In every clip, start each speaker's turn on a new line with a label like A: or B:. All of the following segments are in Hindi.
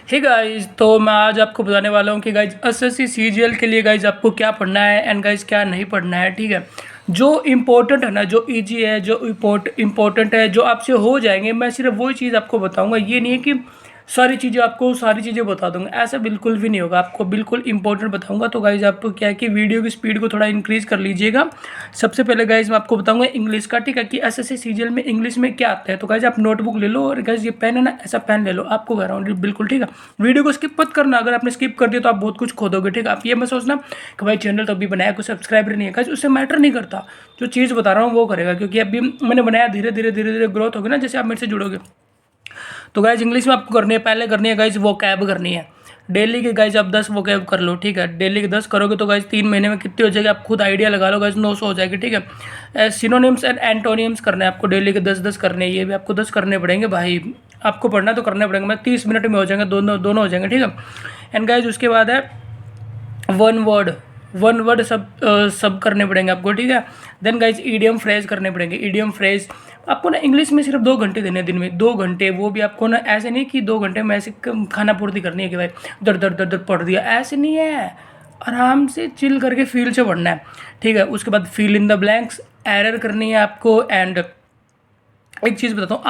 A: हे गाइज, तो मैं आज आपको बताने वाला हूँ कि गाइज एसएससी सीजीएल के लिए गाइज आपको क्या पढ़ना है एंड गाइज क्या नहीं पढ़ना है। ठीक है, जो इम्पोर्टेंट है ना, जो इजी है, जो इम्पोर्टेंट है, जो आपसे हो जाएंगे, मैं सिर्फ वही चीज़ आपको बताऊंगा। ये नहीं है कि सारी चीज़ें बता दूंगा, ऐसा बिल्कुल भी नहीं होगा। आपको बिल्कुल इंपॉर्टेंट बताऊंगा। तो गाइज आपको क्या है कि वीडियो की स्पीड को थोड़ा इंक्रीज कर लीजिएगा। सबसे पहले गाइज मैं आपको बताऊंगा इंग्लिश का। ठीक है, कि एसएससी सीजीएल में इंग्लिश में क्या आता है। तो गाइज आप नोटबुक ले लो और गाइज ये पेन है ना, ऐसा पेन ले लो, आपको कह रहा हूँ बिल्कुल। ठीक है, वीडियो को स्किप मत करना। अगर आपने स्किप कर दिया तो आप बहुत कुछ खो दोगे। ठीक है, आप ये मत सोचना कि भाई चैनल तो अभी बनाया, कुछ सब्सक्राइबर नहीं है। गाइज उससे मैटर नहीं करता, जो चीज़ बता रहा हूँ वो करेगा, क्योंकि अभी मैंने बनाया, धीरे धीरे ग्रोथ होगी ना, जैसे आप मेरे से जुड़ोगे। तो गाइज इंग्लिश में आपको करनी है, पहले करनी है गाइज वोकैब करनी है। डेली के गाइज आप 10 वोकैब कर लो। ठीक है, डेली के 10 करोगे तो गाइज 3 महीने में कितनी हो जाएगी, आप खुद आइडिया लगा लो गाइज, 900 हो जाएगी। ठीक है, सिनोनिम्स एंड एंटोनियम्स करने हैं आपको, डेली के 10 करने हैं। ये भी आपको 10 करने पड़ेंगे भाई, आपको पढ़ना तो करने पड़ेंगे। मैं 30 मिनट में हो जाएंगे, दोनों हो जाएंगे। ठीक है, एंड गाइज उसके बाद है वन वर्ड सब करने पड़ेंगे आपको। ठीक है, देन गाइज ईडियम फ्रेज करने पड़ेंगे। ईडियम फ्रेज आपको ना इंग्लिश में सिर्फ 2 घंटे देने हैं दिन में, 2 घंटे। वो भी आपको ना ऐसे नहीं कि 2 घंटे में ऐसे खाना पूर्ति करनी है कि भाई दर दर दर दर पढ़ दिया, ऐसे नहीं है। आराम से चिल करके फील से पढ़ना है। ठीक है, उसके बाद fill in the blanks, error करनी है आपको। एंड एक चीज़ बताता हूँ,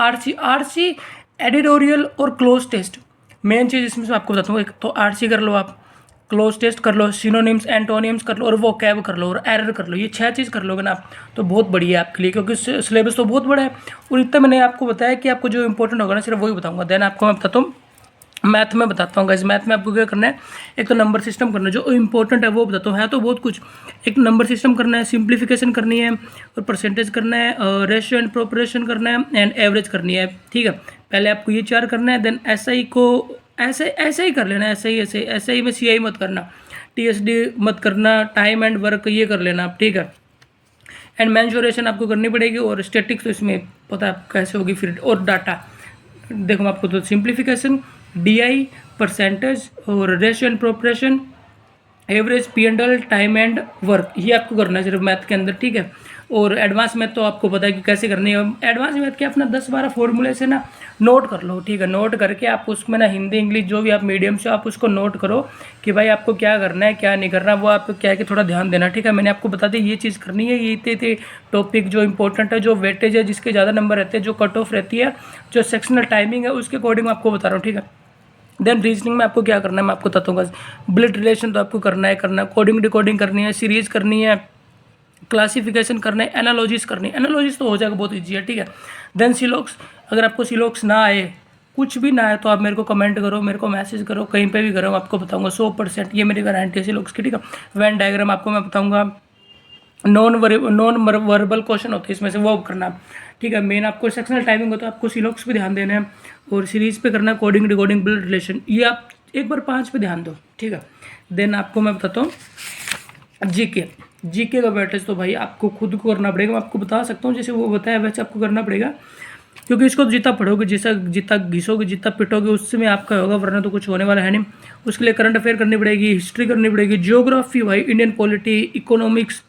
A: आरसी एडिटोरियल और क्लोज टेस्ट, मेन चीज़ इसमें से आपको बताता हूँ। एक तो आरसी कर लो, आप क्लोज टेस्ट कर लो, सिनोनिम्स एंटोनिम्स कर लो, और वो कैब कर लो, और एरर कर लो। ये 6 चीज़ कर लोगे ना आप तो बहुत बढ़िया है आपके लिए, क्योंकि सिलेबस तो बहुत बड़ा है। और इतना मैंने आपको बताया कि आपको जो इंपॉर्टेंट होगा ना सिर्फ वही बताऊंगा। देन आपको मैं बताता हूँ मैथ में बताता हूँ गाइस। मैथ में आपको क्या करना है, एक तो नंबर सिस्टम करना है, जो इंपॉर्टेंट है वो बताता हूँ। है तो बहुत कुछ, एक नंबर सिस्टम करना है, सिंप्लीफिकेशन करनी है, और परसेंटेज करना है, रेशियो एंड प्रोपोर्शन करना है, एंड एवरेज करनी है। ठीक है, पहले आपको ये 4 करना है। देन एसआई को ऐसे ही कर लेना, ऐसे ही में सीआई मत करना, टीएसडी मत करना, टाइम एंड वर्क ये कर लेना आप। ठीक है, एंड मेंसुरेशन आपको करनी पड़ेगी, और स्टैटिक्स तो इसमें पता है कैसे होगी फिर। और डाटा देखो मैं आपको तो सिंप्लीफिकेशन, डीआई, परसेंटेज, और ratio and proportion, average, P and L, time and work, ये आपको करना है सिर्फ मैथ के अंदर। ठीक है, और एडवांस मैथ तो आपको पता है कि कैसे करनी है। एडवांस मैथ के अपना 10-12 फॉर्मूले से ना नोट कर लो। ठीक है, नोट करके आप उसमें ना हिंदी इंग्लिश जो भी आप मीडियम से, आप उसको नोट करो कि भाई आपको क्या करना है क्या नहीं करना, वो आपको क्या है कि थोड़ा ध्यान देना। ठीक है, मैंने आपको बता दी ये चीज़ करनी है, ये इतने टॉपिक जो इंपॉर्टेंट है, जो वेटेज है, जिसके ज़्यादा नंबर रहते हैं, जो कट ऑफ रहती है, जो सेक्शनल टाइमिंग है, उसके अकॉर्डिंग आपको बता रहा हूँ। ठीक है, देन रीजनिंग में आपको क्या करना है मैं आपको बताता हूँ। ब्लड रिलेशन तो आपको करना है, कोडिंग डिकोडिंग करनी है, सीरीज करनी है, क्लासिफिकेशन करना है, एनालॉजीज करनी है। एनालॉजीज तो हो जाएगा, बहुत ईजी है। ठीक है, देन सिलोक्स, अगर आपको सिलोक्स ना आए, कुछ भी ना आए, तो आप मेरे को कमेंट करो, मेरे को मैसेज करो, कहीं पे भी करो, आपको बताऊंगा 100%। ये मेरी गारंटी है सिलोक्स की। ठीक है, वेन डायग्राम आपको मैं बताऊंगा। नॉन वर्बल क्वेश्चन होते हैं इसमें से, वो करना। ठीक है, मेन आपको सेक्शनल टाइमिंग होता है, आपको सिलोक्स पे ध्यान देना है, और सीरीज पे करना है, कोडिंग डिकोडिंग ब्लड रिलेशन, ये आप एक बार 5 पे ध्यान दो। ठीक है, देन आपको मैं बताता हूँ जीके का बैटेज तो भाई आपको खुद को करना पड़ेगा। मैं आपको बता सकता हूँ जैसे वो बताया वैसे आपको करना पड़ेगा, क्योंकि इसको जितना पढ़ोगे, जितना घिसोगे, जितना पिटोगे, उससे में आपका होगा, वरना तो कुछ होने वाला है नहीं। उसके लिए करंट अफेयर करनी पड़ेगी, हिस्ट्री करनी पड़ेगी, जियोग्राफी भाई, Indian polity, economics,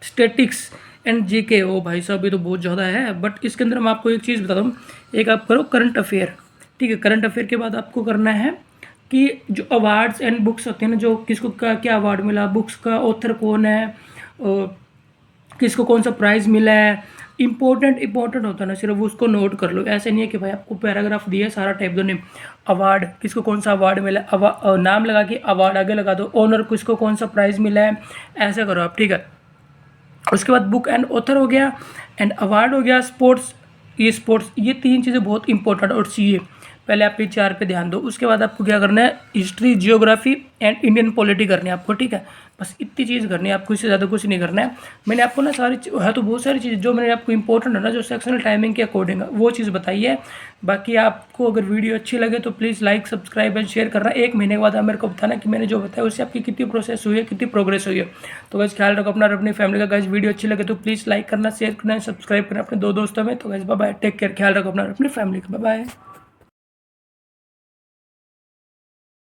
A: statics and GK. ओ भाई साहब ये तो बहुत ज़्यादा है, बट इसके अंदर मैं आपको एक चीज़ बताता हूँ। एक आप करो करंट अफेयर। ठीक है, करंट अफेयर के बाद आपको करना है कि जो अवार्ड्स एंड बुक्स होते हैं ना, जो किसको क्या अवार्ड मिला, बुक्स का ऑथर कौन है, किसको कौन सा प्राइज़ मिला है, इंपॉर्टेंट होता है ना, सिर्फ उसको नोट कर लो। ऐसे नहीं है कि भाई आपको पैराग्राफ दिया सारा टाइप दो, नहीं। अवार्ड, किसको कौन सा अवार्ड मिला, नाम लगा के अवार्ड आगे लगा दो, ऑनर, किसको कौन सा प्राइज़ मिला है, ऐसा करो आप। ठीक है, उसके बाद बुक एंड ऑथर हो गया, एंड अवार्ड हो गया, स्पोर्ट्स, ये 3 चीज़ें बहुत इंपॉर्टेंट। और सीए, पहले आप ये 4 पे ध्यान दो। उसके बाद आपको क्या करना है, history, geography and Indian polity करनी है आपको। ठीक है, बस इतनी चीज़ करनी है आपको, इससे ज़्यादा कुछ नहीं करना है। मैंने आपको ना है तो बहुत सारी चीज़ जो मैंने आपको इंपॉर्टेंट है ना, जो सेक्शनल टाइमिंग के अकॉर्डिंग है, वो चीज़ बताई है। बाकी आपको अगर वीडियो अच्छी लगे तो please like, subscribe and share करना। 1 महीने के बाद आप मेरे को बताना कि मैंने जो बताया उससे आपकी कितनी प्रोसेस हुई है, कितनी प्रोग्रेस हुई है। तो गाइस ख्याल रखो अपना और अपनी फैमिली का। गाइस वीडियो अच्छी लगे तो प्लीज़ लाइक करना, शेयर करना, सब्सक्राइब करना अपने 2 दोस्तों में। तो guys bye bye, take care, ख्याल रखो अपना और अपनी फैमिली का। Bye bye.